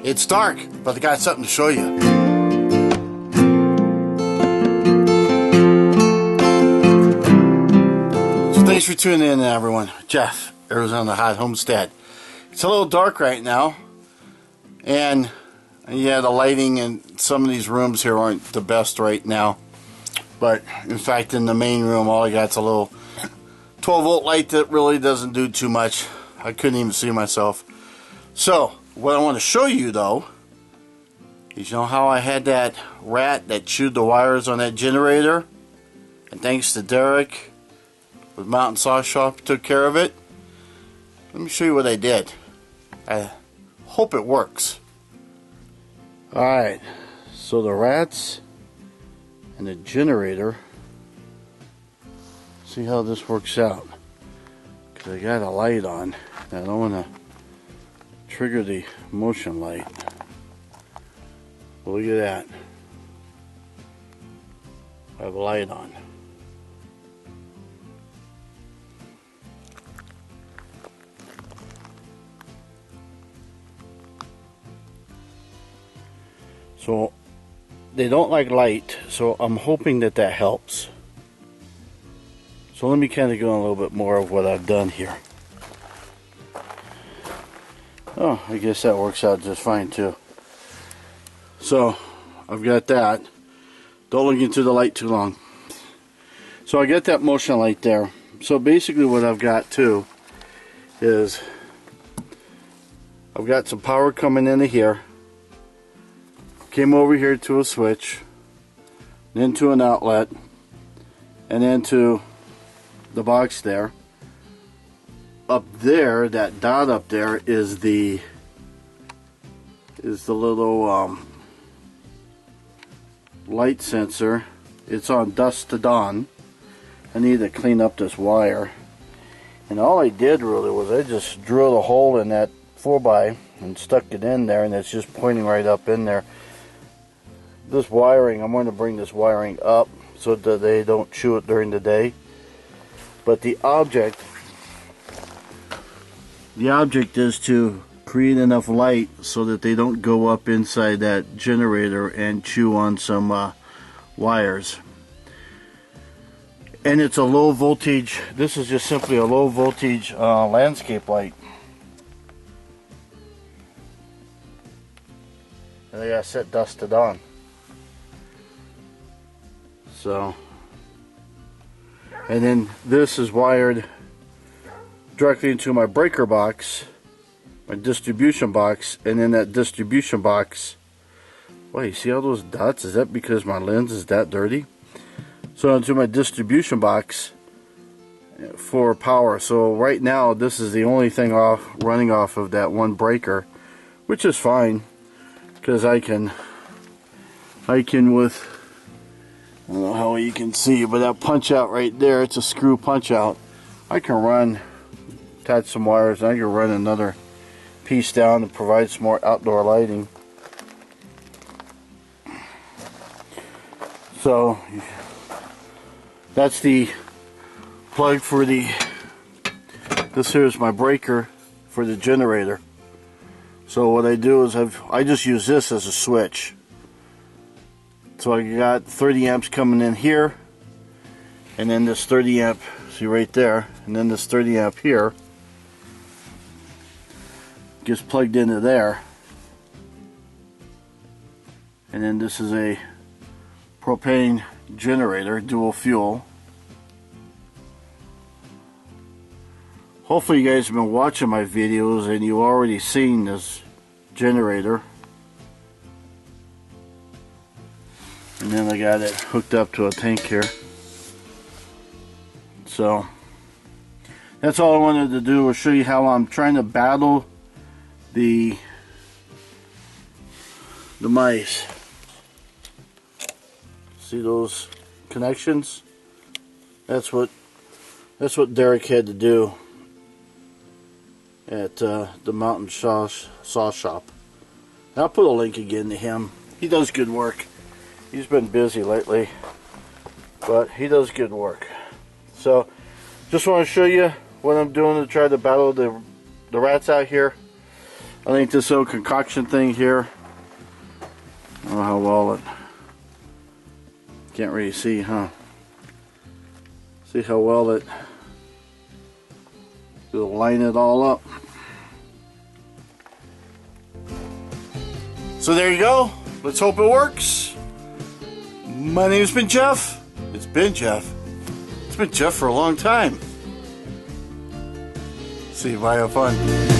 It's dark, but I got something to show you. So thanks for tuning in, everyone. Jeff, Arizona Hot Homestead. It's a little dark right now, and yeah, the lighting in some of these rooms here aren't the best right now. But in fact, in the main room, all I got's a little 12-volt light that really doesn't do too much. I couldn't even see myself. So what I want to show you though is, you know how I had that rat that chewed the wires on that generator, and thanks to Derek with Mountain Saw Shop took care of it. Let me show you what I did. I hope it works. Alright, so the rats and the generator, see how this works out, because I got a light on and I don't want to trigger the motion light. Look at that, I have a light on. So they don't like light, so I'm hoping that that helps. So let me kind of go on a little bit more of what I've done here. Oh, I guess that works out just fine too. So I've got that. Don't look into the light too long. So I got that motion light there. So basically what I've got too is I've got some power coming into here. Came over here to a switch, then to an outlet, and then to the box there. Up there, that dot up there is the little light sensor. It's on dusk to dawn. I need to clean up this wire, and all I did really was I just drilled a hole in that 4x and stuck it in there, and it's just pointing right up in there. This wiring, I'm going to bring this wiring up so that they don't chew it during the day. But the object is to create enough light so that they don't go up inside that generator and chew on some wires. And it's a low voltage, this is just simply a low voltage landscape light. And I got set dusk to dawn. So, and then this is wired directly into my breaker box, my distribution box, and in that distribution box, wow, you see all those dots? Is that because my lens is that dirty? So into my distribution box for power. So right now this is the only thing running off of that one breaker, which is fine, because I can with, I don't know how you can see, but that punch out right there, it's a screw punch out. I can attach some wires, and I can run another piece down to provide some more outdoor lighting. So that's the plug for this here is my breaker for the generator. So what I do is I just use this as a switch. So I got 30 amps coming in here, and then this 30 amp, see right there, and then this 30 amp here gets plugged into there. And then this is a propane generator, dual fuel. Hopefully you guys have been watching my videos and you've already seen this generator. And then I got it hooked up to a tank here. So that's all I wanted to do, was show you how I'm trying to battle the mice. See those connections? That's what Derek had to do at the Mountain Saw Shop. And I'll put a link again to him. He does good work. He's been busy lately, but he does good work. So just want to show you what I'm doing to try to battle the rats out here. I think this little concoction thing here, I don't know how well it, can't really see, huh? See how well it will line it all up. So there you go. Let's hope it works. My name's been Jeff. It's been Jeff. It's been Jeff for a long time. See you, bye, have fun.